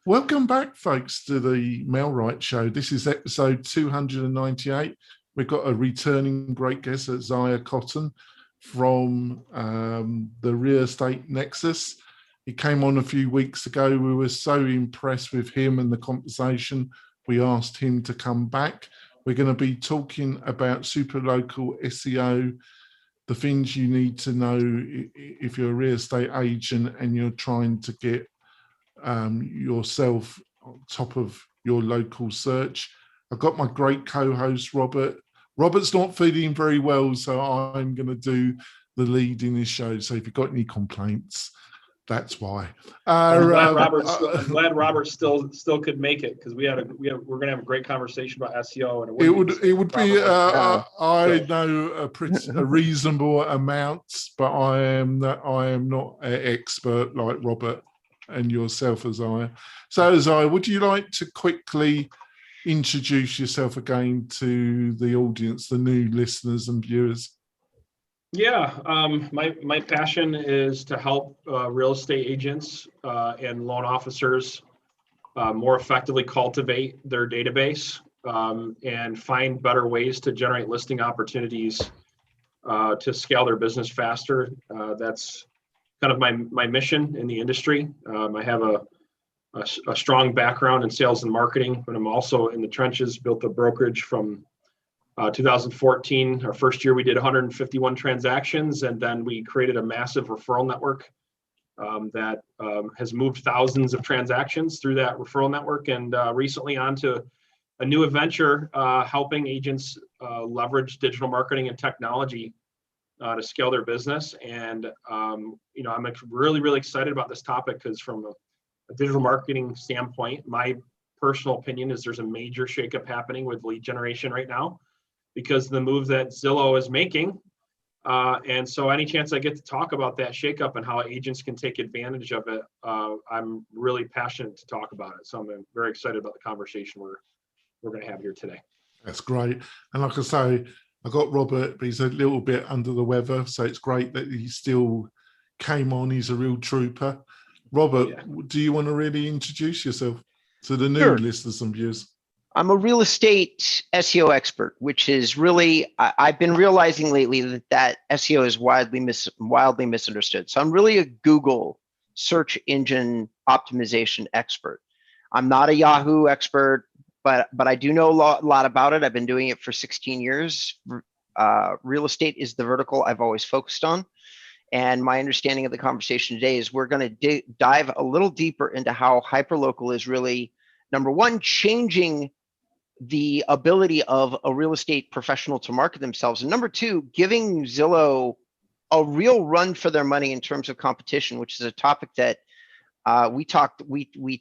Welcome back, folks, to the Mailwright Show. This is episode 298. We've got a returning great guest, Isaiah Colton from the real estate Nexus. He came on a few weeks ago. We were so impressed with him and the conversation. We asked him to come back. We're going to be talking about super local SEO, the things you need to know if you're a real estate agent and you're trying to get yourself on top of your local search. I've got my great co-host, Robert. Robert's not feeling very well, so I'm going to do the lead in this show. So if you've got any complaints, that's why. I'm glad Robert still could make it, because we're going to have a great conversation about SEO, and it would be I know a reasonable amount, but I am not an expert like Robert and yourself, Isaiah. So Isaiah, would you like to quickly introduce yourself again to the audience, the new listeners and viewers? Yeah, my passion is to help real estate agents and loan officers more effectively cultivate their database and find better ways to generate listing opportunities to scale their business faster. That's kind of my mission in the industry. I have a strong background in sales and marketing, but I'm also in the trenches, built a brokerage from 2014. Our first year we did 151 transactions, and then we created a massive referral network that has moved thousands of transactions through that referral network, and recently onto a new adventure helping agents leverage digital marketing and technology to scale their business. And I'm really excited about this topic, because from a digital marketing standpoint, my personal opinion is there's a major shakeup happening with lead generation right now, because of the move that Zillow is making. And so any chance I get to talk about that shakeup and how agents can take advantage of it, I'm really passionate to talk about it. So I'm very excited about the conversation we're going to have here today. That's great. And like I say, I got Robert, but he's a little bit under the weather. So it's great that he still came on. He's a real trooper. Robert, Do you want to really introduce yourself to the new listeners and viewers? I'm a real estate SEO expert, which is really, I've been realizing lately that SEO is wildly misunderstood. So I'm really a Google search engine optimization expert. I'm not a Yahoo expert, but I do know a lot about it. I've been doing it for 16 years. Real estate is the vertical I've always focused on. And my understanding of the conversation today is we're going to dive a little deeper into how hyperlocal is really, number one, changing the ability of a real estate professional to market themselves, and number two, giving Zillow a real run for their money in terms of competition, which is a topic that we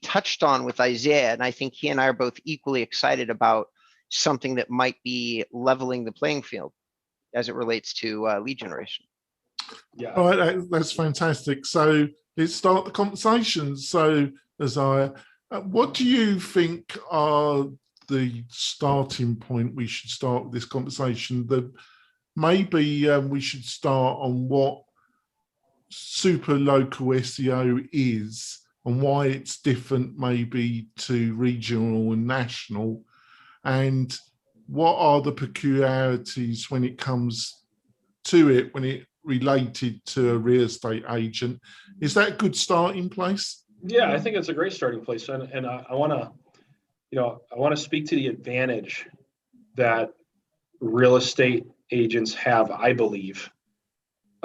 touched on with Isaiah, and I think he and I are both equally excited about something that might be leveling the playing field as it relates to lead generation. Yeah, all right, that's fantastic. So let's start the conversation. So Isaiah, what do you think are the starting point we should start with this conversation? That maybe we should start on what super local SEO is and why it's different maybe to regional and national, and what are the peculiarities when it comes to it, when it related to a real estate agent. Is that a good starting place? Yeah, I think it's a great starting place, and I want to speak to the advantage that real estate agents have, I believe,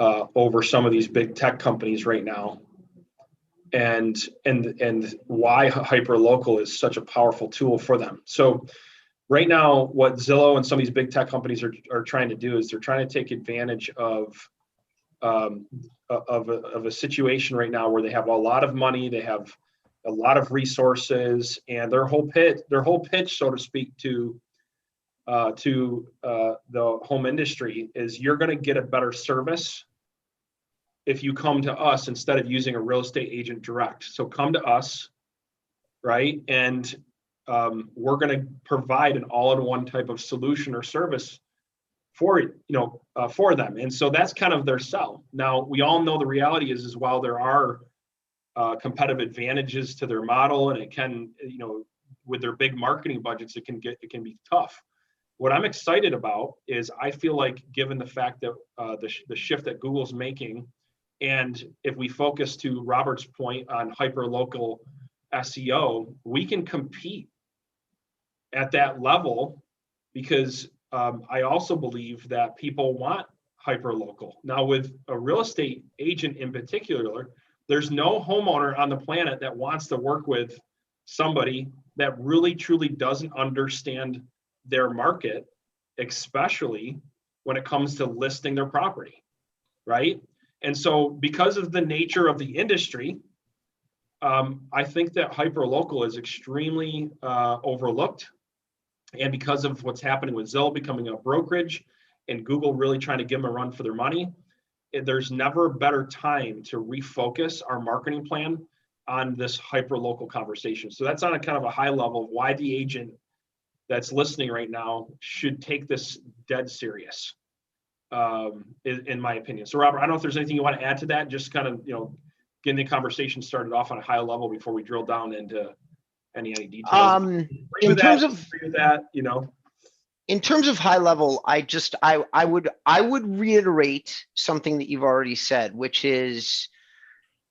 over some of these big tech companies right now, and why hyperlocal is such a powerful tool for them. So right now, what Zillow and some of these big tech companies are trying to do is they're trying to take advantage of a situation right now where they have a lot of money, they have a lot of resources, and their whole pitch, so to speak, to the home industry is you're going to get a better service if you come to us instead of using a real estate agent direct. So come to us, right? And we're going to provide an all-in-one type of solution or service for them. And so that's kind of their sell. Now, we all know the reality is while there are competitive advantages to their model, and it can, with their big marketing budgets, it can be tough. What I'm excited about is I feel like, given the fact that the shift that Google's making, and if we focus to Robert's point on hyper-local SEO, we can compete at that level, because I also believe that people want hyper-local. Now, with a real estate agent in particular, there's no homeowner on the planet that wants to work with somebody that really truly doesn't understand their market, especially when it comes to listing their property, right? And so, because of the nature of the industry, I think that hyperlocal is extremely overlooked. And because of what's happening with Zillow becoming a brokerage and Google really trying to give them a run for their money, there's never a better time to refocus our marketing plan on this hyperlocal conversation. So that's on a kind of a high level of why the agent that's listening right now should take this dead serious, in my opinion. So Robert, I don't know if there's anything you want to add to that, just kind of, getting the conversation started off on a high level before we drill down into any details. In terms of that, in terms of high level, I would reiterate something that you've already said, which is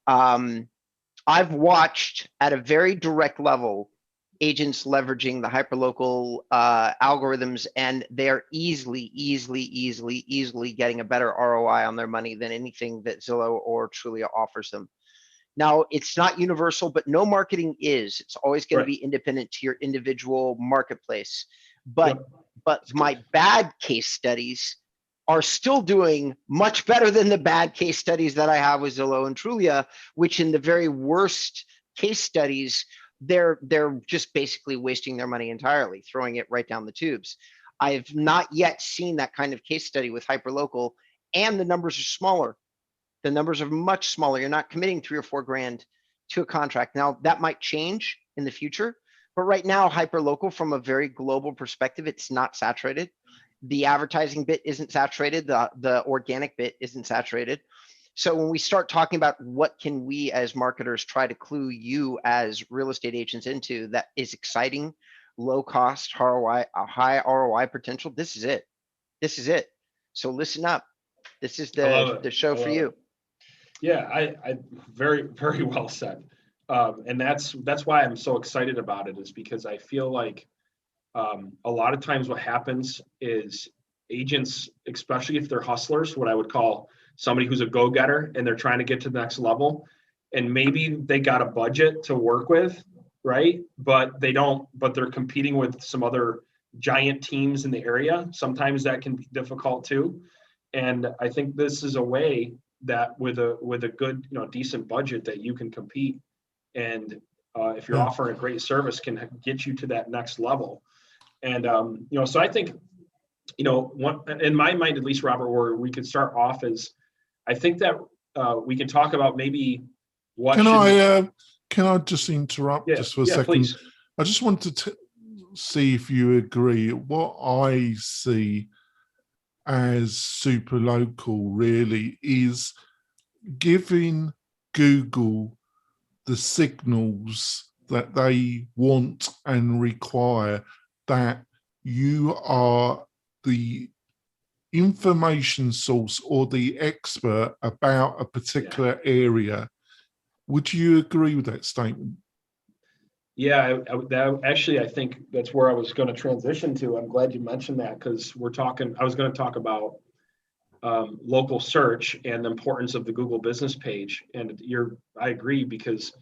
I've watched at a very direct level agents leveraging the hyperlocal algorithms, and they're easily getting a better ROI on their money than anything that Zillow or Trulia offers them. Now, it's not universal, but no marketing is. It's always going to be independent to your individual marketplace. But my bad case studies are still doing much better than the bad case studies that I have with Zillow and Trulia, which in the very worst case studies, they're just basically wasting their money entirely, throwing it right down the tubes. I've not yet seen that kind of case study with hyperlocal, and the numbers are smaller. The numbers are much smaller. You're not committing $3 or $4 grand to a contract. Now, that might change in the future, but right now, hyperlocal, from a very global perspective, it's not saturated. The advertising bit isn't saturated. The organic bit isn't saturated. So when we start talking about what can we as marketers try to clue you as real estate agents into that is exciting, low cost, ROI, a high ROI potential, this is it. This is it. So listen up. This is the show for you. Yeah, I very, very well said. And that's why I'm so excited about it, is because I feel like a lot of times what happens is agents, especially if they're hustlers, what I would call somebody who's a go-getter and they're trying to get to the next level, and maybe they got a budget to work with, right? But they're competing with some other giant teams in the area. Sometimes that can be difficult too. And I think this is a way that with a good, decent budget, that you can compete. And if you're offering a great service, can get you to that next level. And, so I think, in my mind, at least, Robert, where we could start off is, I think that we can talk about maybe what can I just interrupt just for a second? Please. I just wanted to see if you agree. What I see as super local really is giving Google the signals that they want and require, that you are the information source or the expert about a particular area. Would you agree with that statement? Yeah, I think that's where I was going to transition to. I'm glad you mentioned that, because I was going to talk about local search and the importance of the Google business page. And I agree, because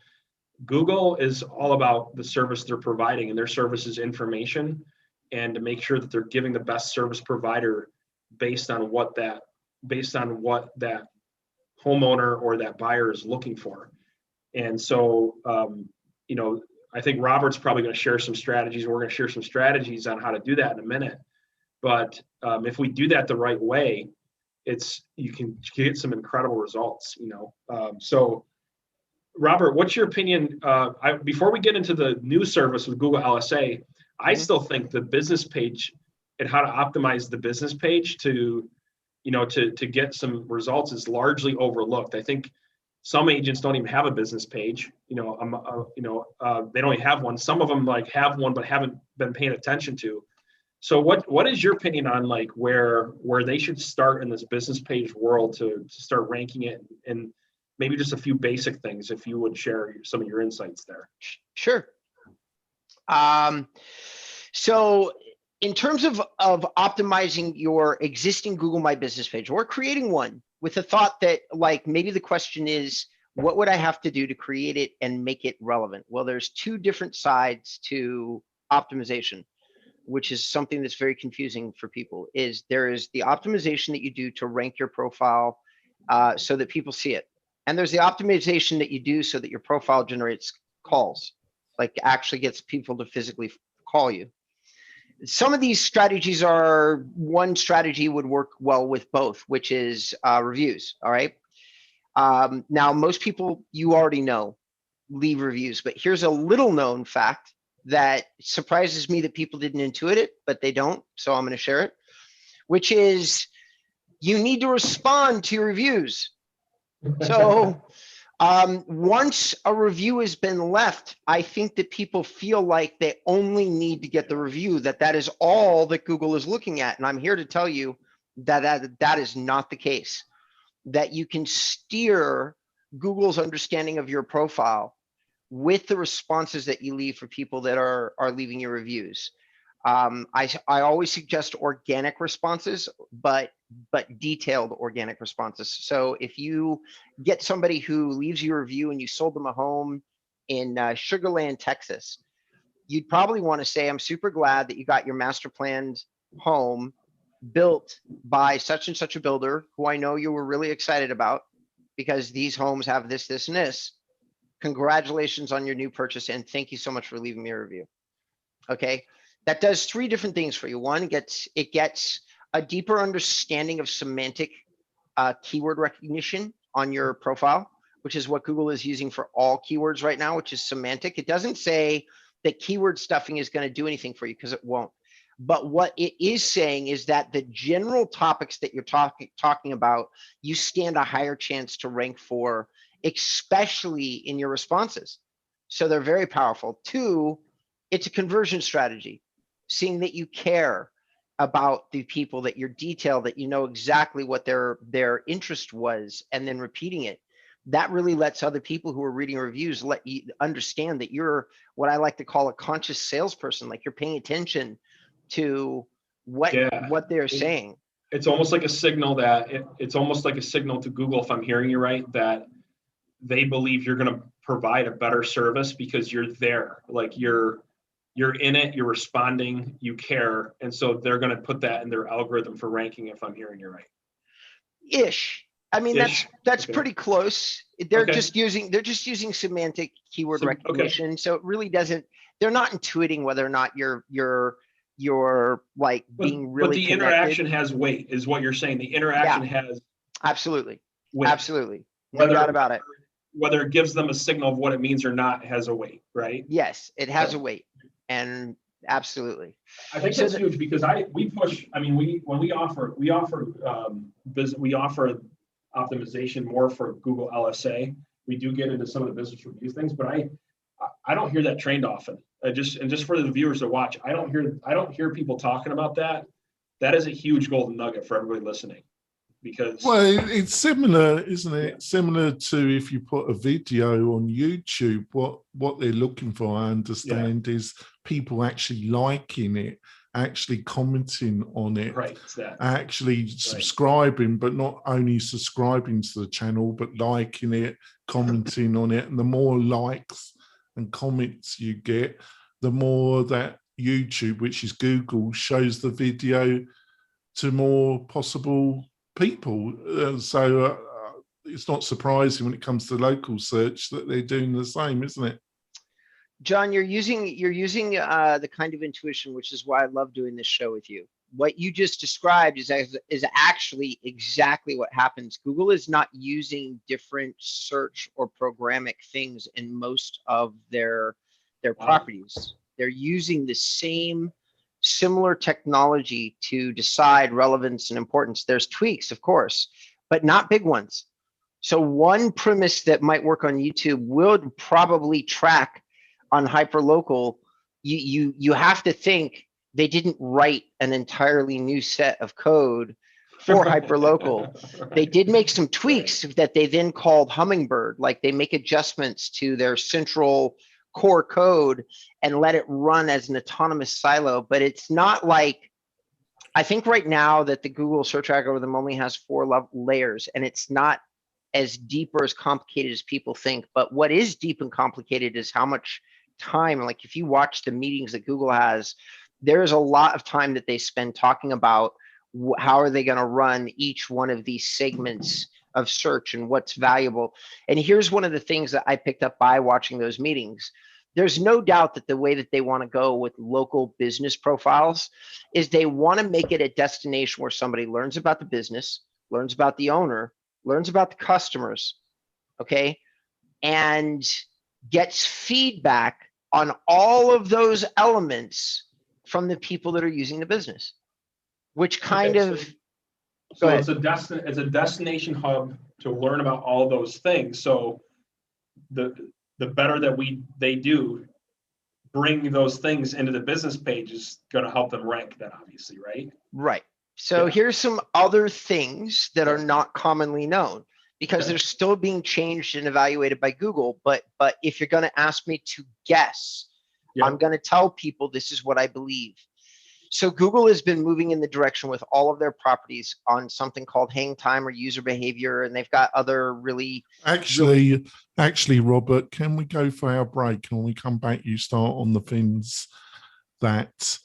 Google is all about the service they're providing, and their service is information, and to make sure that they're giving the best service provider based on what that homeowner or that buyer is looking for. And so, I think Robert's probably going to share some strategies. We're going to share some strategies on how to do that in a minute. But if we do that the right way, you can get some incredible results. So, Robert, what's your opinion? Before we get into the new service with Google LSA, I still think the business page and how to optimize the business page to get some results is largely overlooked. I think Some agents don't even have a business page. They don't even have one. Some of them like have one, but haven't been paying attention to. So what is your opinion on like where they should start in this business page world to start ranking it, and maybe just a few basic things, if you would share some of your insights there? Sure. So in terms of optimizing your existing Google My Business page or creating one with the thought that like maybe the question is, what would I have to do to create it and make it relevant? Well, there's two different sides to optimization, which is something that's very confusing for people. There is the optimization that you do to rank your profile so that people see it. And there's the optimization that you do so that your profile generates calls, like actually gets people to physically call you. Some of these strategies one strategy would work well with both, which is reviews, all right? Now, most people, you already know, leave reviews, but here's a little known fact that surprises me that people didn't intuit it, but they don't, so I'm gonna share it, which is you need to respond to your reviews. So once a review has been left, I think that people feel like they only need to get the review, that is all that Google is looking at. And I'm here to tell you that is not the case, that you can steer Google's understanding of your profile with the responses that you leave for people that are leaving your reviews. I always suggest organic responses, but detailed organic responses. So if you get somebody who leaves you a review and you sold them a home in Sugar Land, Texas, you'd probably want to say, I'm super glad that you got your master planned home built by such and such a builder who I know you were really excited about, because these homes have this, this, and this. Congratulations on your new purchase, and thank you so much for leaving me a review. Okay, that does three different things for you. One, it gets a deeper understanding of semantic keyword recognition on your profile, which is what Google is using for all keywords right now, which is semantic. It doesn't say that keyword stuffing is going to do anything for you, because it won't. But what it is saying is that the general topics that you're talking about, you stand a higher chance to rank for, especially in your responses. So they're very powerful. Two, it's a conversion strategy, seeing that you care about the people, that you're detailed, that you know exactly what their interest was, and then repeating it. That really lets other people who are reading reviews let you understand that you're what I like to call a conscious salesperson, like you're paying attention to what they're saying. It's almost like a signal it's almost like a signal to Google, if I'm hearing you right, that they believe you're going to provide a better service because you're there, like you're in it, you're responding, you care, and so they're going to put that in their algorithm for ranking, if I'm hearing you right. Ish. I mean, that's okay. Pretty close. They're okay. just using semantic keyword recognition, so it really doesn't. They're not intuiting whether or not you're like being really. But the connected. Interaction has weight, is what you're saying. The interaction has absolutely weight. Absolutely, no doubt about it. Whether it gives them a signal of what it means or not has a weight, right? Yes, it has a weight, and absolutely. I think that's huge, because we push. I mean, we offer optimization more for Google LSA. We do get into some of the business review things, but I don't hear that trained often. Just for the viewers to watch, I don't hear people talking about that. That is a huge golden nugget for everybody listening. Because it's similar, isn't it? Similar to if you put a video on YouTube, what they're looking for, I understand, is people actually liking it, actually commenting on it, right? Actually subscribing, but not only subscribing to the channel, but liking it, commenting on it. And the more likes and comments you get, the more that YouTube, which is Google, shows the video to more possible people. So it's not surprising when it comes to local search that they're doing the same, isn't it? John, you're using the kind of intuition, which is why I love doing this show with you. What you just described is actually exactly what happens. Google is not using different search or programmatic things in most of their properties. They're using the same similar technology to decide relevance and importance. There's tweaks, of course, but not big ones. So one premise that might work on YouTube would probably track on hyperlocal. You have to think they didn't write an entirely new set of code for hyperlocal. They did make some tweaks that they then called Hummingbird, like they make adjustments to their central core code and let it run as an autonomous silo. But it's not like, I think right now that the Google search algorithm only has 4 layers, and it's not as deep or as complicated as people think. But what is deep and complicated is how much time, like if you watch the meetings that Google has, there's a lot of time that they spend talking about how are they going to run each one of these segments of search and what's valuable. And here's one of the things that I picked up by watching those meetings. There's no doubt that the way that they want to go with local business profiles is they want to make it a destination where somebody learns about the business, learns about the owner, learns about the customers, okay, and gets feedback on all of those elements from the people that are using the business, which kind of. So it's a destination hub to learn about all those things. So the better that they do bring those things into the business page is going to help them rank that, obviously, right? Right. So here's some other things that are not commonly known, because they're still being changed and evaluated by Google. But if you're going to ask me to guess, I'm going to tell people this is what I believe. So Google has been moving in the direction with all of their properties on something called hang time or user behavior, and they've got other really. Actually, Robert, can we go for our break and when we come back, you start on the things that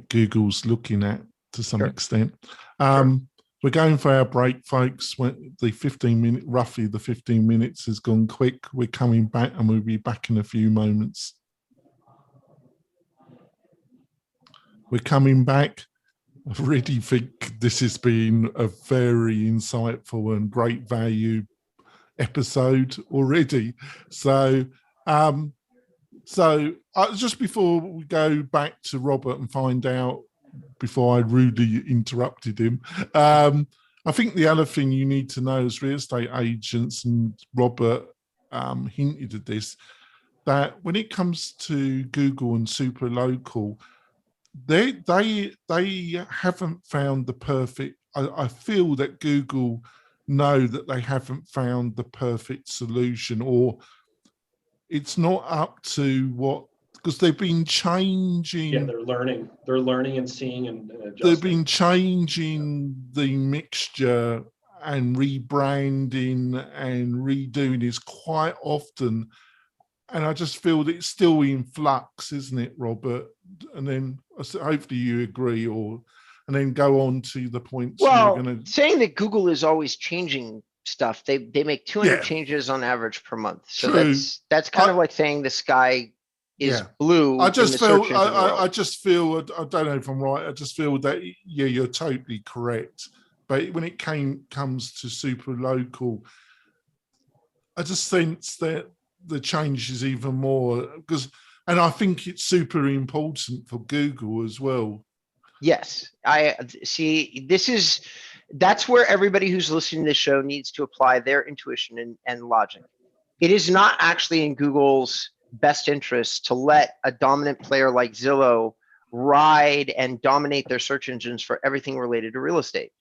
Google's looking at to some extent. We're going for our break, folks. When the roughly the 15 minutes has gone quick. We're coming back and we'll be back in a few moments. We're coming back. I really think this has been a very insightful and great value episode already. So just before we go back to Robert and find out, before I rudely interrupted him, I think the other thing you need to know as real estate agents, and Robert hinted at this, that when it comes to Google and super local, they haven't found the perfect. I feel that Google know that they haven't found the perfect solution, or it's not up to what, because they've been changing. Yeah, they're learning and seeing and adjusting. They've been changing the mixture and rebranding and redoing this quite often. And I just feel that it's still in flux, isn't it, Robert? And then hopefully you agree, and then go on to the points. Well, saying that Google is always changing stuff, they make 200 changes on average per month. So true. that's kind of like saying the sky is blue. I just feel, I don't know if I'm right. I just feel that, you're totally correct. But when it comes to super local, I just sense that the change is even more, and I think it's super important for Google as well. Yes, I see. That's where everybody who's listening to this show needs to apply their intuition and logic. It is not actually in Google's best interest to let a dominant player like Zillow ride and dominate their search engines for everything related to real estate.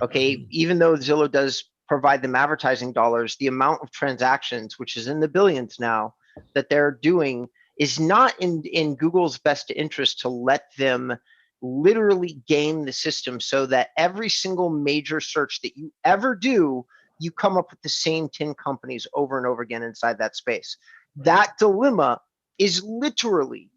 Okay, even though Zillow does provide them advertising dollars, the amount of transactions, which is in the billions now, that they're doing is not in Google's best interest to let them literally game the system so that every single major search that you ever do, you come up with the same 10 companies over and over again inside that space. That dilemma is literally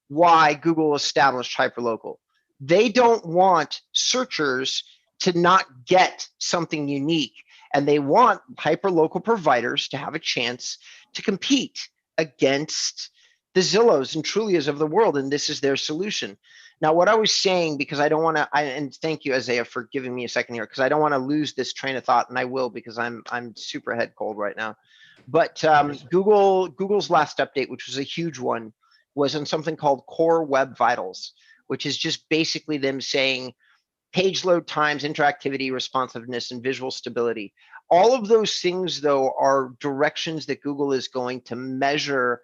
why Google established hyperlocal. They don't want searchers to not get something unique, and they want hyperlocal providers to have a chance to compete against the Zillows and Trulias of the world, and this is their solution. Now, what I was saying, because I don't want to, and thank you, Isaiah, for giving me a second here, because I don't want to lose this train of thought, and I will, because I'm super head cold right now. But Google's last update, which was a huge one, was on something called Core Web Vitals, which is just basically them saying page load times, interactivity, responsiveness, and visual stability All of those things, though, are directions that Google is going to measure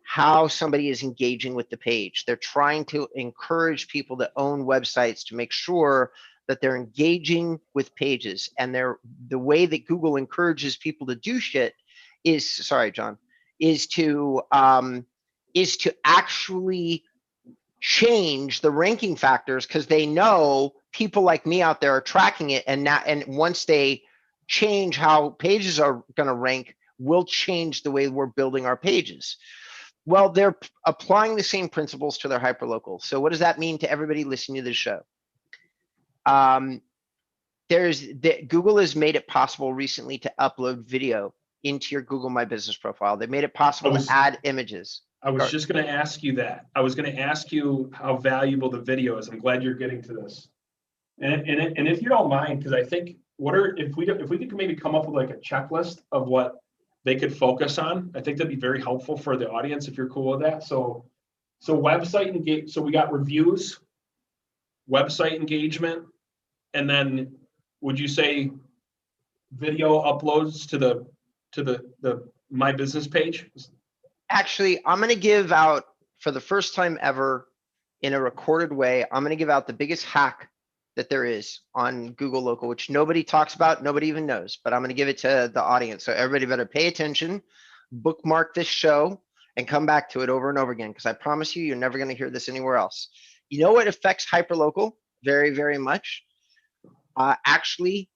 how somebody is engaging with the page. They're trying to encourage people that own websites to make sure that they're engaging with pages. And the way that Google encourages people to do shit is, sorry, John, is to actually change the ranking factors, because they know people like me out there are tracking it, and once they change how pages are going to rank, we'll change the way we're building our pages. Well, they're applying the same principles to their hyperlocal. So what does that mean to everybody listening to this show? Google has made it possible recently to upload video into your Google My Business profile. They made it possible to add images. I was just going to ask you that. I was going to ask you how valuable the video is. I'm glad you're getting to this. And if you don't mind, because I think if we could maybe come up with like a checklist of what they could focus on, I think that'd be very helpful for the audience if you're cool with that. So website engagement. So we got reviews, website engagement, and then would you say video uploads to the My Business page? Actually, I'm going to give out, for the first time ever in a recorded way, I'm going to give out the biggest hack that there is on Google Local, which nobody talks about, nobody even knows, but I'm going to give it to the audience. So everybody better pay attention, bookmark this show, and come back to it over and over again, because I promise you, you're never going to hear this anywhere else. You know what affects hyperlocal very, very much? Actually,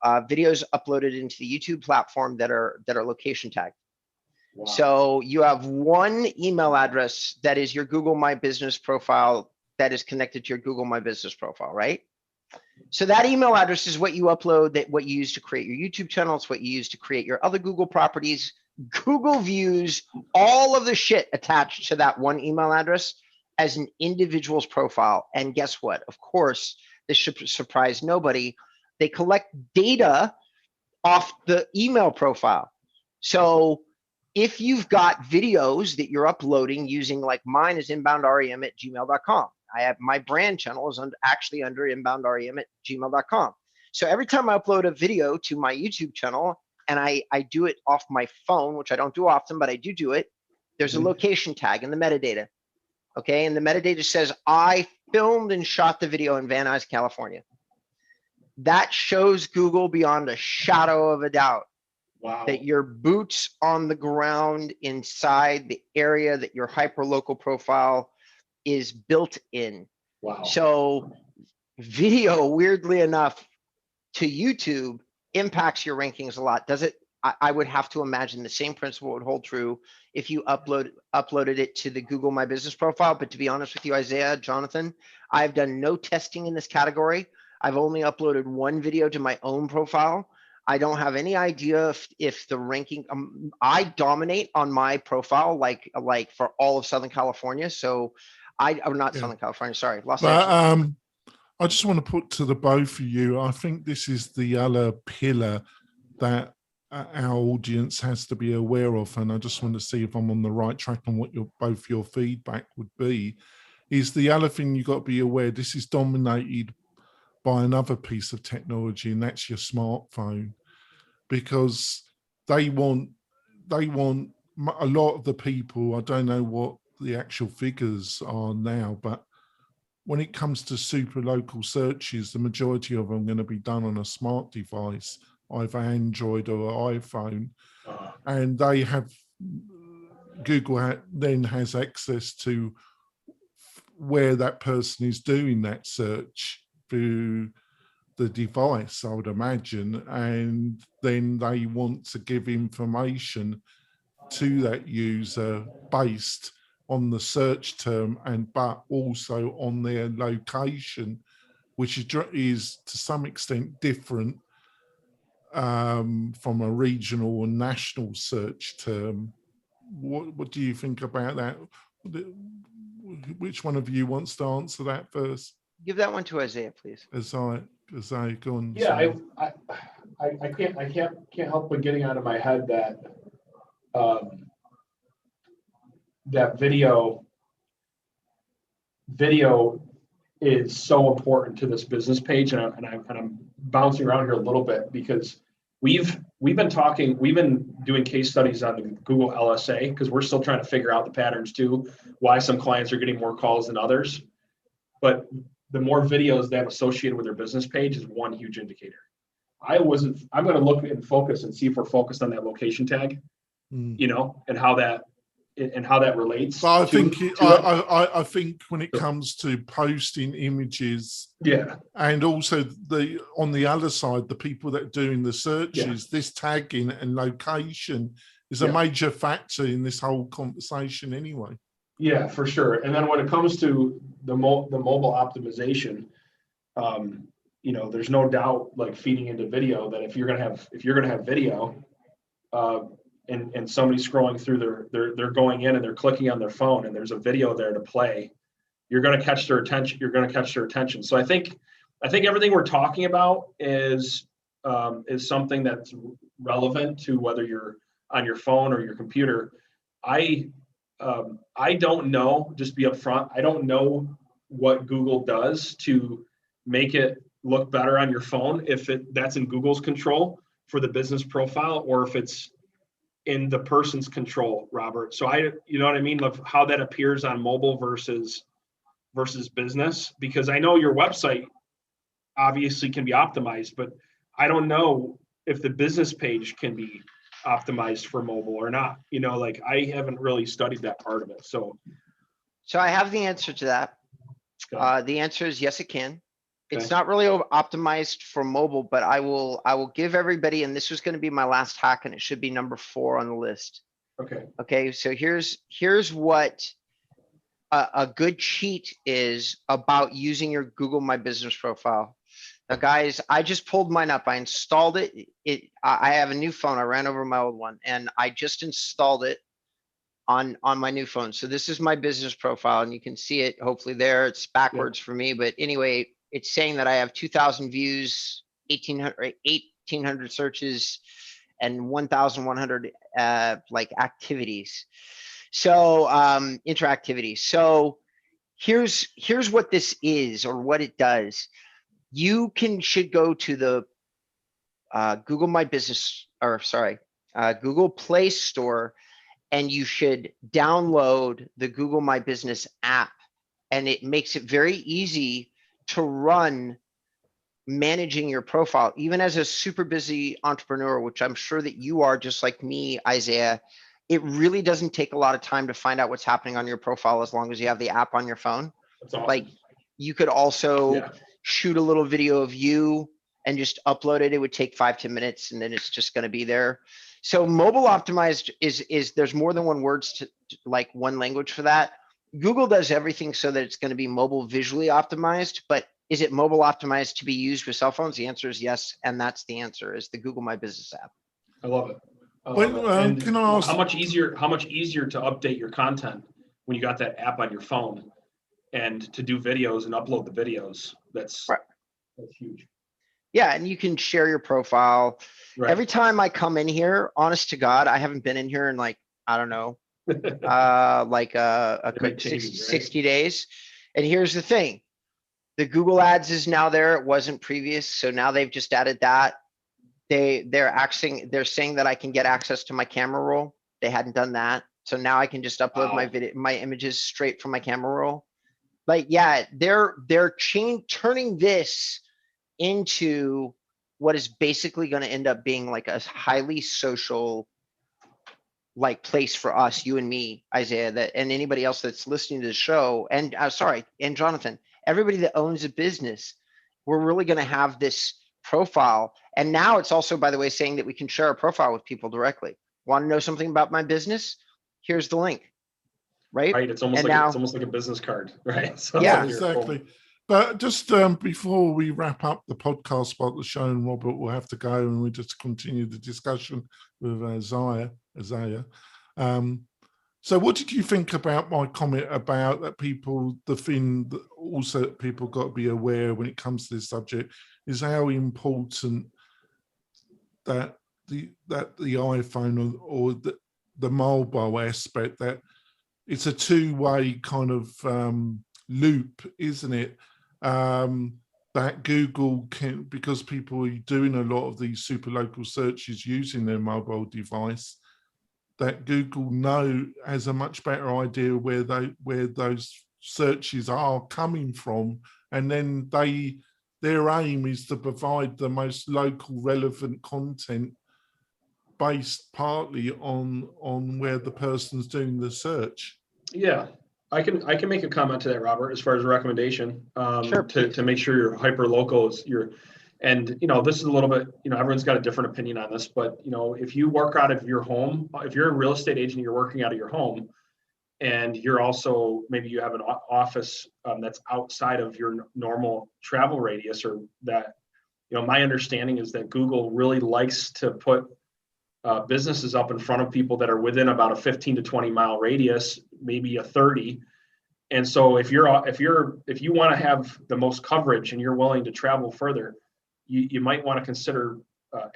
videos uploaded into the YouTube platform that are location tagged. Wow. So you have one email address that is your Google My Business profile that is connected to your Google My Business profile, right? So that email address is what you upload, what you use to create your YouTube channel. It's what you use to create your other Google properties. Google views all of the shit attached to that one email address as an individual's profile. And guess what? Of course, this should surprise nobody. They collect data off the email profile. So if you've got videos that you're uploading using, like mine is inboundrem@gmail.com. I have my brand channel is actually under inboundrem@gmail.com. So every time I upload a video to my YouTube channel, and I do it off my phone, which I don't do often, but I do it, there's a location tag in the metadata. Okay, and the metadata says, I filmed and shot the video in Van Nuys, California. That shows Google beyond a shadow of a doubt that your boots on the ground inside the area that your hyperlocal profile is built in. Wow. So video, weirdly enough, to YouTube impacts your rankings a lot. Does it? I would have to imagine the same principle would hold true if you uploaded it to the Google My Business profile. But to be honest with you, Isaiah, Jonathan, I've done no testing in this category. I've only uploaded one video to my own profile. I don't have any idea if the ranking, I dominate on my profile, like for all of Southern California. So Southern California, sorry, Los Angeles. I just want to put to the both of you, I think this is the other pillar that our audience has to be aware of. And I just want to see if I'm on the right track on what both your feedback would be. Is the other thing you've got to be aware, this is dominated by another piece of technology, and that's your smartphone, because they want a lot of the people, I don't know what the actual figures are now, but when it comes to super local searches, the majority of them are going to be done on a smart device, either Android or iPhone, and they have, Google then has access to where that person is doing that search through the device, I would imagine, and then they want to give information to that user based on the search term, but also on their location, which is to some extent different from a regional or national search term. What do you think about that? Which one of you wants to answer that first? Give that one to Isaiah, please. Isaiah, go on. Yeah, I can't help but getting out of my head that that video is so important to this business page, and I'm bouncing around here a little bit because we've been doing case studies on the Google LSA because we're still trying to figure out the patterns too, why some clients are getting more calls than others. But the more videos they have associated with their business page is one huge indicator. I'm going to look and focus and see if we're focused on that location tag, and how that relates. But I to think it. I think when it comes to posting images, and also on the other side, the people that are doing the searches, this tagging and location is a major factor in this whole conversation anyway. Yeah, for sure. And then when it comes to the mobile optimization, there's no doubt, like feeding into video, that if you're gonna have video, and somebody's scrolling through they're going in and they're clicking on their phone and there's a video there to play, you're gonna catch their attention. So I think everything we're talking about is something that's relevant to whether you're on your phone or your computer. I don't know, just be upfront, I don't know what Google does to make it look better on your phone, if that's in Google's control for the business profile, or if it's in the person's control, Robert. So you know what I mean, of how that appears on mobile versus business, because I know your website obviously can be optimized, but I don't know if the business page can be optimized for mobile or not. Like, I haven't really studied that part of it. So I have the answer to that. The answer is yes, it can. It's not really optimized for mobile, but I will give everybody, and this was going to be my last hack, and it should be number 4 on the list. Okay. So here's what a good cheat is about using your Google My Business profile. Now, guys, I just pulled mine up. I installed it. I have a new phone. I ran over my old one, and I just installed it on my new phone. So this is my business profile, and you can see it hopefully there. It's backwards for me, but anyway, it's saying that I have 2,000 views, 1,800 searches, and 1,100 like activities. So interactivity. So here's what this is, or what it does. You should go to the Google My Business, Google Play Store, and you should download the Google My Business app, and it makes it very easy to run managing your profile, even as a super busy entrepreneur, which I'm sure that you are, just like me, Isaiah. It really doesn't take a lot of time to find out what's happening on your profile, as long as you have the app on your phone. That's awesome. Like, you could also shoot a little video of you and just upload it. It would take 5-10 minutes, and then it's just going to be there. So mobile optimized is there's more than one words to, like, one language for that. Google does everything so that it's going to be mobile visually optimized, but is it mobile optimized to be used with cell phones? The answer is yes, and that's the answer, is the Google My Business app. I love it. Can I ask, how much easier to update your content when you got that app on your phone, and to do videos and upload the videos? That's huge. Yeah, and you can share your profile. Right. Every time I come in here, honest to God, I haven't been in here in, like, I don't know, like a quick 60 days. And here's the thing. The Google Ads is now there. It wasn't previous. So now they've just added that. They're saying that I can get access to my camera roll. They hadn't done that. So now I can just upload my images straight from my camera roll. Like, yeah, they're turning this into what is basically going to end up being like a highly social, like, place for us, you and me, Isaiah, and anybody else that's listening to the show, and and Jonathan, everybody that owns a business. We're really going to have this profile. And now it's also, by the way, saying that we can share a profile with people directly. Want to know something about my business? Here's the link. Right. It's almost like a business card, right? So yeah, exactly. Cool. But just before we wrap up the podcast about the show, and Robert will have to go, and we just continue the discussion with Isaiah. So what did you think about my comment about that the thing that also people got to be aware when it comes to this subject is how important that the iPhone or the mobile aspect, that it's a two-way kind of loop, isn't it? But that Google can, because people are doing a lot of these super local searches using their mobile device, that Google has a much better idea where those searches are coming from, and then their aim is to provide the most local relevant content based partly on where the person's doing the search. Yeah, I can make a comment to that, Robert, as far as a recommendation, Sure. to make sure your hyper local is and this is a little bit, everyone's got a different opinion on this, but if you work out of your home, if you're a real estate agent, you're working out of your home, and you're also, maybe you have an office that's outside of your normal travel radius, or that, my understanding is that Google really likes to put businesses up in front of people that are within about a 15 to 20 mile radius, maybe a 30. And so if you want to have the most coverage and you're willing to travel further, you might want to consider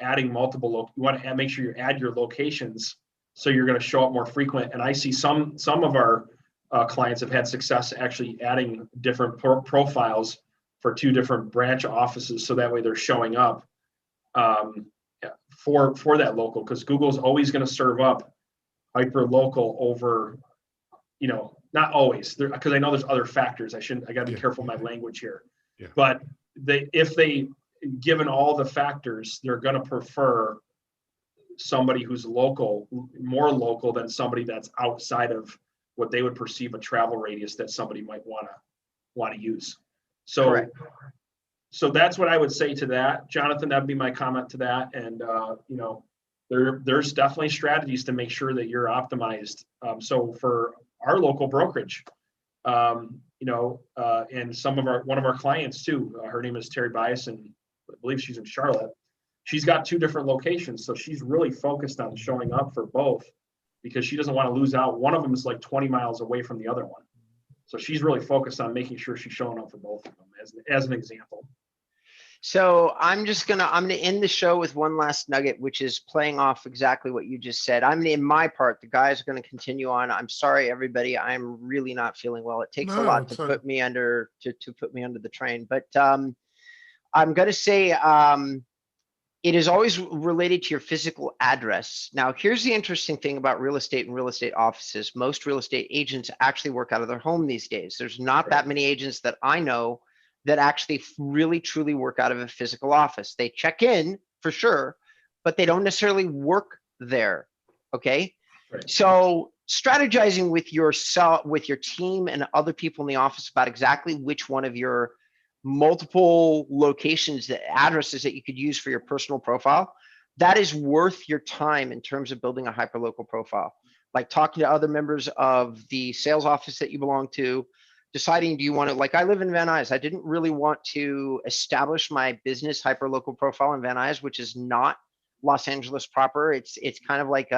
adding multiple. You want to make sure you add your locations so you're going to show up more frequent. And I see some of our clients have had success actually adding different profiles for 2 different branch offices, so that way they're showing up for that local, because Google's always going to serve up hyper local over, not always, because I know there's other factors. I got to be careful with my language here. Yeah. But if they, given all the factors, they're going to prefer somebody who's local, more local than somebody that's outside of what they would perceive a travel radius that somebody might want to use. So, Correct. So that's what I would say to that, Jonathan. That'd be my comment to that. And there's definitely strategies to make sure that you're optimized. So for our local brokerage, and one of our clients too, her name is Terry Bias, and I believe she's in Charlotte. She's got 2 different locations, so she's really focused on showing up for both, because she doesn't want to lose out. One of them is like 20 miles away from the other one, so she's really focused on making sure she's showing up for both of them, as an example. So I'm gonna end the show with one last nugget, which is playing off exactly what you just said. In my part, the guys are going to continue on. I'm sorry, everybody. I'm really not feeling well. It takes a lot to put me under the train, but I'm going to say it is always related to your physical address. Now, here's the interesting thing about real estate and real estate offices. Most real estate agents actually work out of their home these days. There's not that many agents that I know that actually really truly work out of a physical office. They check in for sure, but they don't necessarily work there. Okay. Right. So strategizing with your team and other people in the office about exactly which one of your multiple locations, addresses that you could use for your personal profile, that is worth your time in terms of building a hyperlocal profile. Like talking to other members of the sales office that you belong to, deciding, do you want to, like I live in Van Nuys. I didn't really want to establish my business hyperlocal profile in Van Nuys, which is not Los Angeles proper. It's kind of like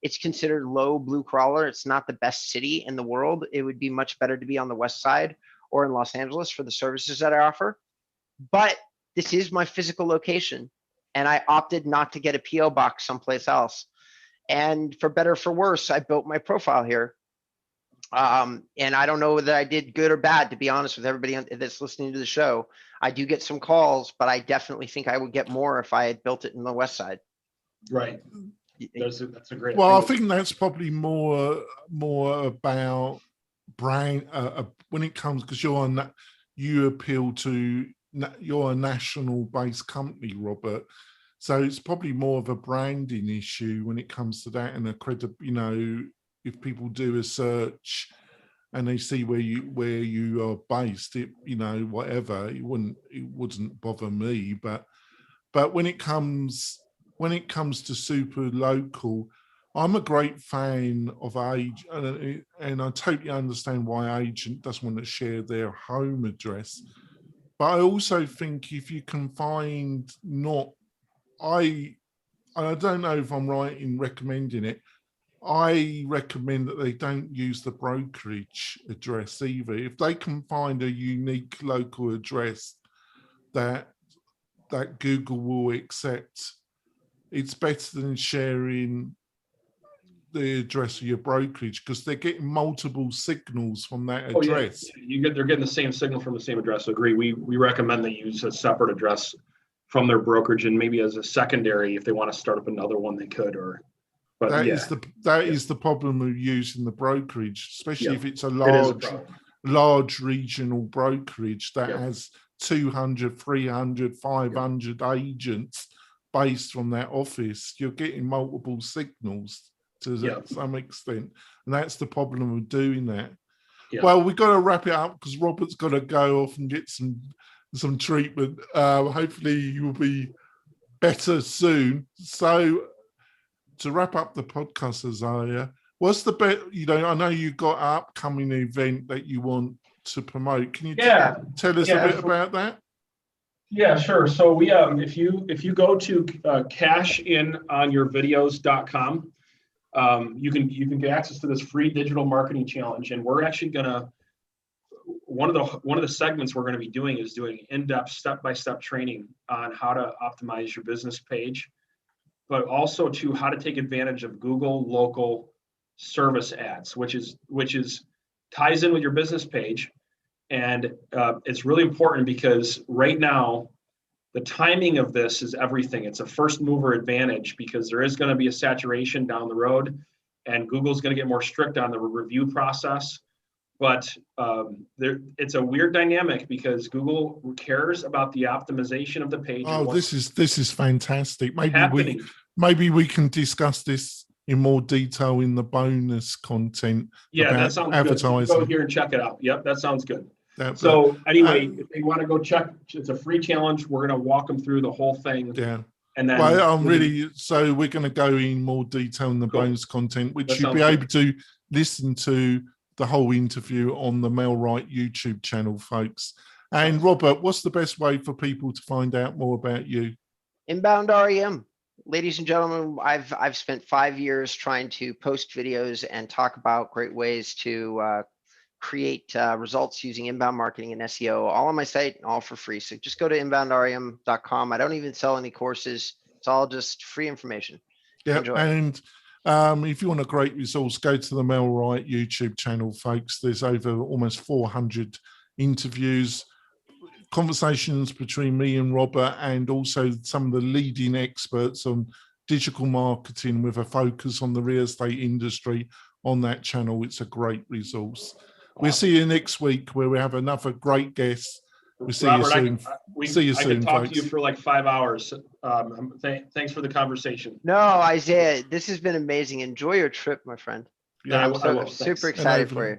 it's considered low blue collar. It's not the best city in the world. It would be much better to be on the west side or in Los Angeles for the services that I offer. But this is my physical location, and I opted not to get a PO box someplace else. And for better or for worse, I built my profile here. And I don't know whether I did good or bad, to be honest with everybody that's listening to the show. I do get some calls, but I definitely think I would get more if I had built it in the west side. Right. That's a great. Well, I think that's probably more about brand when it comes, because you appeal to, you're a national based company, Robert. So it's probably more of a branding issue when it comes to that, and if people do a search and they see where you are based, whatever, it wouldn't bother me. But when it comes to super local, I'm a great fan of age, and I totally understand why agent doesn't want to share their home address. But I also think if you can find I don't know if I'm right in recommending it. I recommend that they don't use the brokerage address either. If they can find a unique local address that Google will accept, it's better than sharing the address of your brokerage because they're getting multiple signals from that Oh, yeah. address. They're getting the same signal from the same address. So agree. We recommend they use a separate address from their brokerage, and maybe as a secondary, if they want to start up another one, they could. But That yeah, is the problem of using the brokerage, especially if it's a it is a large problem. large regional brokerage that Yep. has 200, 300, 500 agents based from that office. You're getting multiple signals to Yep. some extent, and that's the problem of doing that. Yep. Well, we've got to wrap it up because Robert's got to go off and get some treatment. Hopefully you'll be better soon. So to wrap up the podcast, Isaiah, what's the best, I know you've got an upcoming event that you want to promote. Can you tell us a bit about that? Yeah, sure. So we, if you go to cashinonyourvideos.com, you can get access to this free digital marketing challenge, and we're actually gonna, one of the segments we're going to be doing is doing in-depth step-by-step training on how to optimize your business page, but also to how to take advantage of Google local service ads, which is ties in with your business page. And it's really important because right now, the timing of this is everything. It's a first mover advantage because there is going to be a saturation down the road, and Google's going to get more strict on the review process. But it's a weird dynamic because Google cares about the optimization of the page. Oh, this is fantastic. Maybe we can discuss this in more detail in the bonus content. Yeah, that sounds advertising. Good. So go here and check it out. Yep, that sounds good. So anyway, if they want to go check, it's a free challenge. We're going to walk them through the whole thing. Yeah. And then so we're going to go in more detail in the bonus content, which you'll be able to listen to the whole interview on the MailRight YouTube channel, folks. And Robert, what's the best way for people to find out more about you? Inbound REM. Ladies and gentlemen, I've spent 5 years trying to post videos and talk about great ways to create results using inbound marketing and SEO, all on my site, all for free. So just go to inboundrem.com. I don't even sell any courses. It's all just free information. Yeah, enjoy. And if you want a great resource, go to the MailRight YouTube channel, folks. There's over almost 400 interviews, conversations between me and Robert, and also some of the leading experts on digital marketing with a focus on the real estate industry on that channel. It's a great resource. We'll see you next week where we have another great guest. We'll see you soon. See you soon, I could talk folks. to you for like 5 hours. Thanks for the conversation. No, Isaiah, this has been amazing. Enjoy your trip, my friend. Yeah, I'm super excited for you.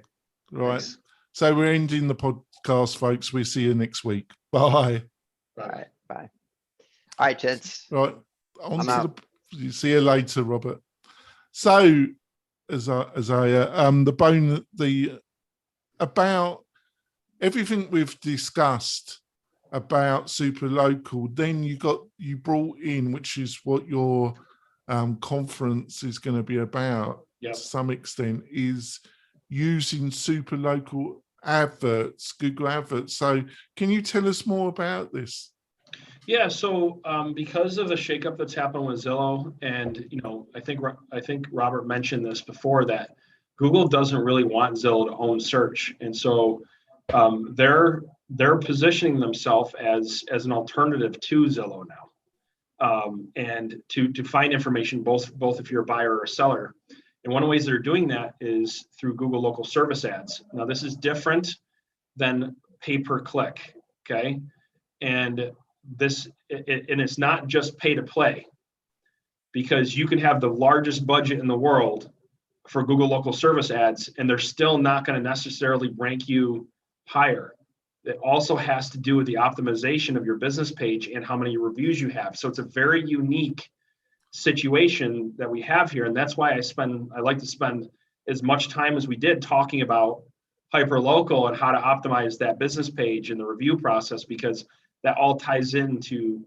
Right. Thanks. So we're ending the podcast, folks. We'll see you next week. Bye. All right. Bye. All right, gents. Right. See you later, Robert. So about everything we've discussed about super local, then you brought in, which is what your conference is going to be about to some extent, is using super local adverts, Google adverts. So can you tell us more about this? Yeah, so because of the shakeup that's happened with Zillow, and I think Robert mentioned this before, that Google doesn't really want Zillow to own search, and so they're positioning themselves as an alternative to Zillow now, and to find information both if you're a buyer or a seller. And one of the ways they're doing that is through Google local service ads. Now this is different than pay-per-click, okay? And it's not just pay to play, because you can have the largest budget in the world for Google local service ads, and they're still not going to necessarily rank you higher. It also has to do with the optimization of your business page and how many reviews you have. So it's a very unique situation that we have here, and that's why I like to spend as much time as we did talking about hyperlocal and how to optimize that business page and the review process, because that all ties into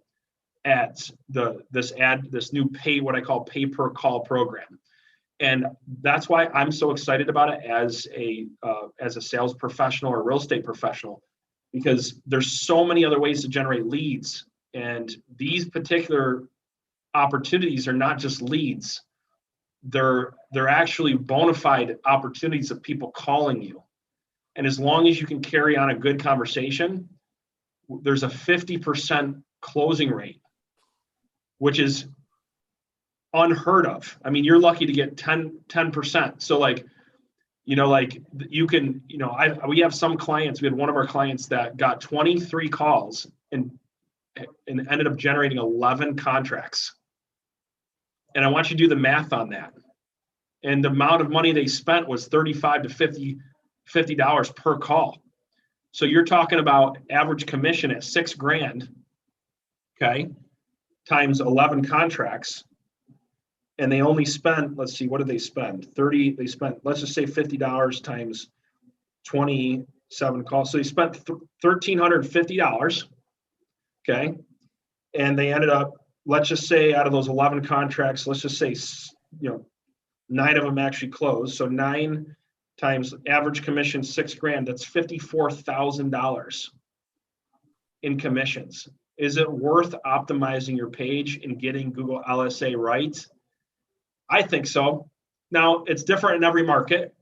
ads, this new what I call pay per call program. And that's why I'm so excited about it as a sales professional or real estate professional, because there's so many other ways to generate leads, and these particular opportunities are not just leads. they're actually bona fide opportunities of people calling you. And as long as you can carry on a good conversation, there's a 50% closing rate, which is unheard of. I mean, you're lucky to get 10%. So like, like you can, we have some clients, we had one of our clients that got 23 calls and ended up generating 11 contracts. And I want you to do the math on that. And the amount of money they spent was $35 to $50 per call. So you're talking about average commission at $6,000, okay, times 11 contracts. And they only spent, let's see, what did they spend? They spent, let's just say $50 times 27 calls. So they spent $1,350, okay? And they ended up, let's just say out of those 11 contracts, let's just say, 9 of them actually closed. So 9 times average commission, $6,000, that's $54,000 in commissions. Is it worth optimizing your page and getting Google LSA right? I think so. Now, it's different in every market.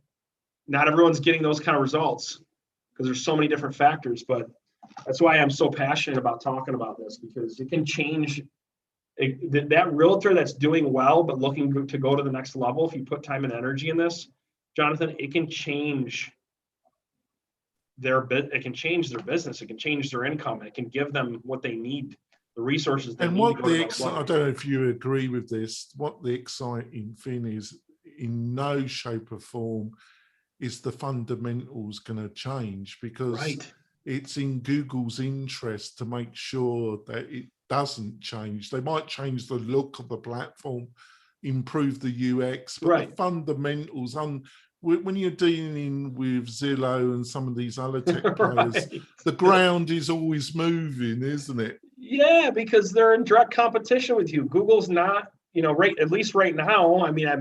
Not everyone's getting those kind of results because there's so many different factors, but that's why I'm so passionate about talking about this, because it can change. That realtor that's doing well but looking to go to the next level, if you put time and energy in this, Jonathan, it can change their business, it can change their income, it can give them what they need, the resources they and need. what I don't know if you agree with this, what the exciting thing is, in no shape or form is the fundamentals going to change, because it's in Google's interest to make sure that it doesn't change. They might change the look of the platform, improve the UX, but the fundamentals, when you're dealing with Zillow and some of these other tech players, the ground is always moving, isn't it? Yeah, because they're in direct competition with you. Google's not, at least right now. I mean, I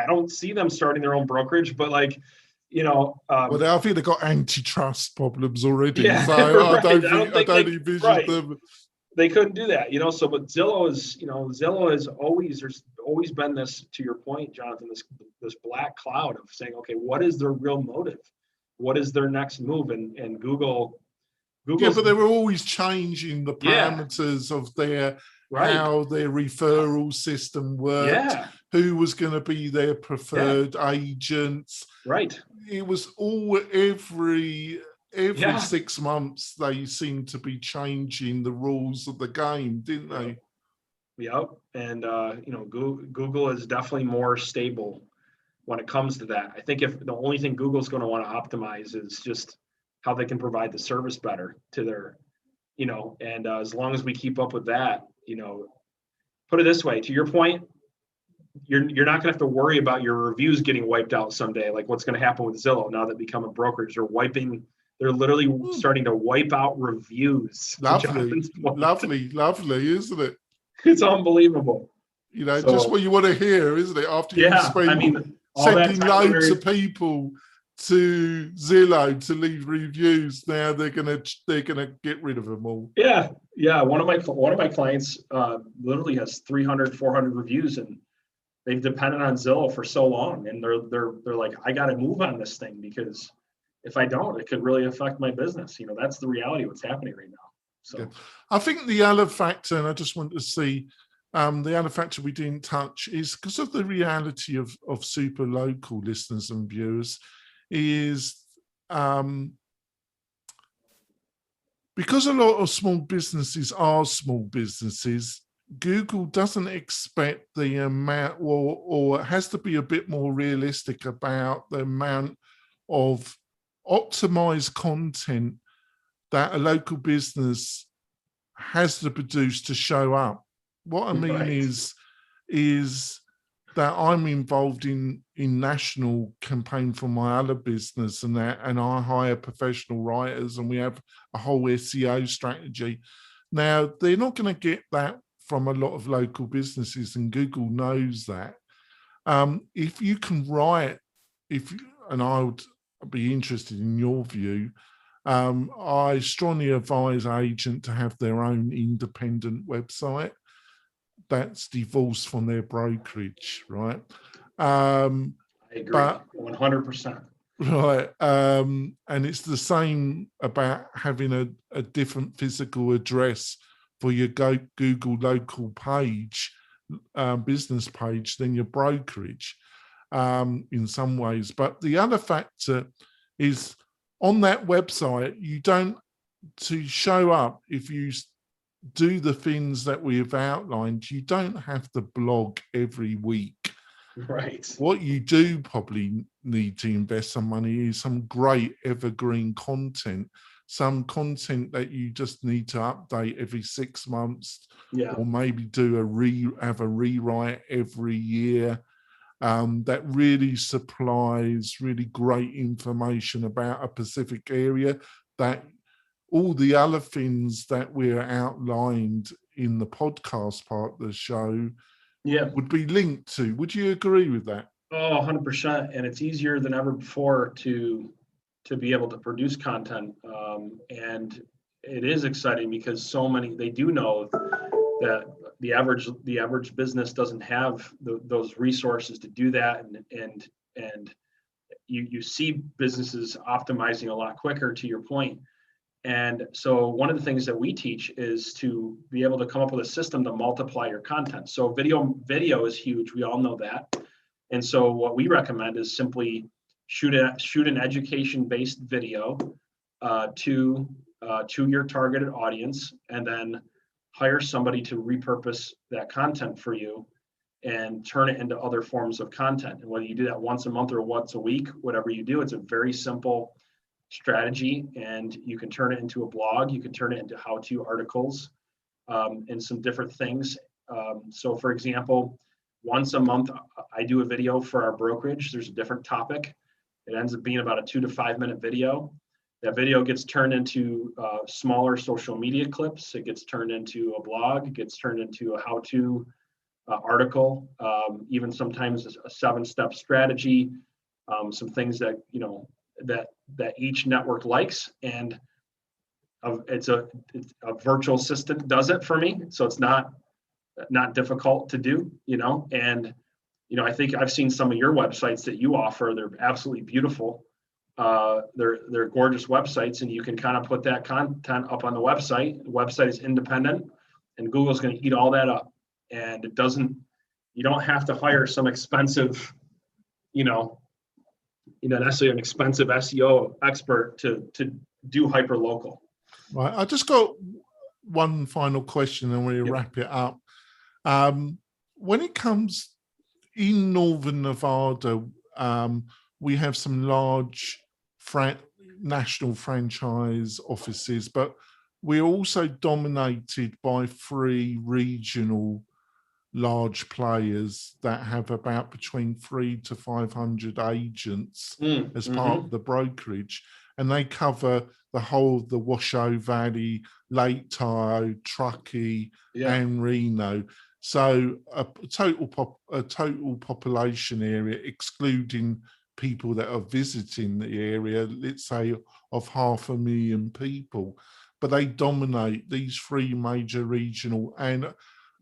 don't see them starting their own brokerage, but like, well, I think they've got antitrust problems already. Yeah, so I don't envision them. They couldn't do that, so, but Zillow has there's always been this, to your point, Jonathan, this black cloud of saying, okay, what is their real motive? What is their next move? And Google. Yeah, but they were always changing the parameters of how their referral system worked, who was going to be their preferred agents. Right. It was all every 6 months they seemed to be changing the rules of the game, didn't they? Yep. And Google is definitely more stable when it comes to that. I think if the only thing Google's going to want to optimize is just how they can provide the service better to their, and as long as we keep up with that, put it this way, to your point, you're not gonna have to worry about your reviews getting wiped out someday, like what's gonna happen with Zillow now that become a brokerage. They're literally starting to wipe out reviews. Lovely, isn't it? It's unbelievable. Just what you want to hear, isn't it? After you spend sending loads of people to Zillow to leave reviews, now they're gonna get rid of them all. Yeah. One of my clients literally has 300, 400 reviews, and they've depended on Zillow for so long, and they're like, I got to move on this thing, because if I don't, it could really affect my business. That's the reality of what's happening right now. So I think the other factor, and I just want to see, the other factor we didn't touch is because of the reality of super local listeners and viewers, is because a lot of small businesses are small businesses, Google doesn't expect the amount, or it has to be a bit more realistic about the amount of optimized content that a local business has to produce to show up. What I mean is that I'm involved in national campaign for my other business, and I hire professional writers, and we have a whole SEO strategy. Now, they're not going to get that from a lot of local businesses, and Google knows that. If you can write, and I would be interested in your view, I strongly advise agents to have their own independent website, that's divorced from their brokerage, right? I agree, but 100%. Right. And it's the same about having a different physical address for your Google local page, business page, than your brokerage in some ways. But the other factor is on that website, you don't, to show up, if you do the things that we have outlined, you don't have to blog every week. Right. What you do probably need to invest some money is some great evergreen content, some content that you just need to update every 6 months, or maybe have a rewrite every year, that really supplies really great information about a specific area, that all the other things that we're outlined in the podcast part of the show would be linked to. Would you agree with that? Oh, 100%. And it's easier than ever before to be able to produce content. And it is exciting because so many, they do know that the average business doesn't have those resources to do that. And you see businesses optimizing a lot quicker, to your point. And so one of the things that we teach is to be able to come up with a system to multiply your content. So video is huge. We all know that. And so what we recommend is simply shoot an education-based video to your targeted audience, and then hire somebody to repurpose that content for you and turn it into other forms of content. And whether you do that once a month or once a week, whatever you do, it's a very simple strategy, and you can turn it into a blog, you can turn it into how-to articles, and some different things. So for example, once a month, I do a video for our brokerage. There's a different topic. It ends up being about a 2 to 5 minute video. That video gets turned into smaller social media clips. It gets turned into a blog. It gets turned into a how-to article, even sometimes a 7-step strategy, some things that, that each network likes. And it's a virtual assistant does it for me. So it's not difficult to do, and, I think I've seen some of your websites that you offer. They're absolutely beautiful. They're gorgeous websites, and you can kind of put that content up on the website. The website is independent, and Google's going to eat all that up. And you don't have to hire some expensive, necessarily an expensive SEO expert to do hyper local. Right. I just got one final question, and we'll wrap it up. When it comes in Northern Nevada, we have some large national franchise offices, but we're also dominated by 3 regional large players that have about between 300 to 500 agents as part of the brokerage, and they cover the whole of the Washoe Valley, Lake Tahoe, Truckee, and Reno. So a total population area, excluding people that are visiting the area, let's say of 500,000 people. But they dominate these 3 major regional, and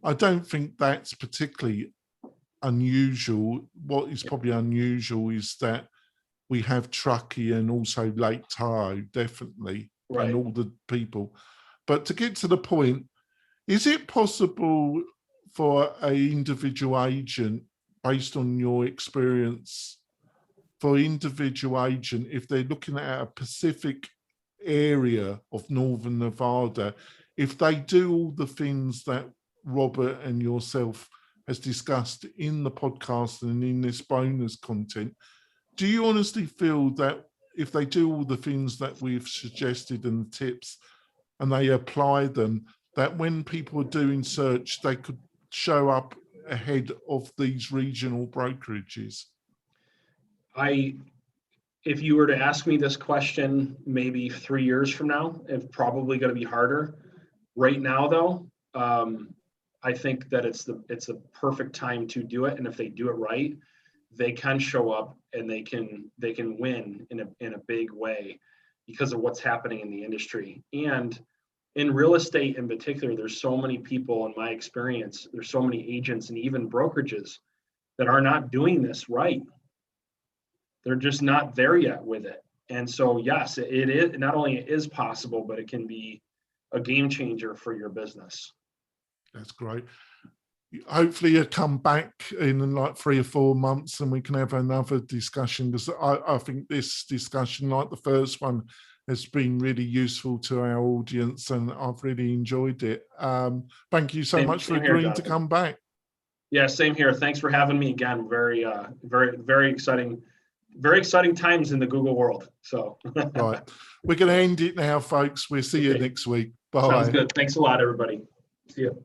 I don't think that's particularly unusual. What is probably unusual is that we have Truckee and also Lake Tahoe, definitely, and all the people. But to get to the point, is it possible for an individual agent, based on your experience, for individual agent, if they're looking at a Pacific area of Northern Nevada, if they do all the things that Robert and yourself has discussed in the podcast and in this bonus content, do you honestly feel that if they do all the things that we've suggested and the tips, and they apply them, that when people are doing search, they could show up ahead of these regional brokerages? If you were to ask me this question maybe 3 years from now, it's probably going to be harder. Right now, though, I think that it's a perfect time to do it, and if they do it right, they can show up and they can win in a big way because of what's happening in the industry. And in real estate in particular, there's so many people, in my experience, there's so many agents and even brokerages that are not doing this right. They're just not there yet with it. And so, yes, it is not only it is possible, but it can be a game changer for your business. That's great. Hopefully you'll come back in like 3 or 4 months and we can have another discussion, because I think this discussion, like the first one, has been really useful to our audience and I've really enjoyed it. Thank you so much for agreeing to come back. Yeah, same here. Thanks for having me again. Very, very exciting times in the Google world. So right, we're going to end it now, folks. We'll see you next week. Bye. Sounds good. Thanks a lot, everybody. See you.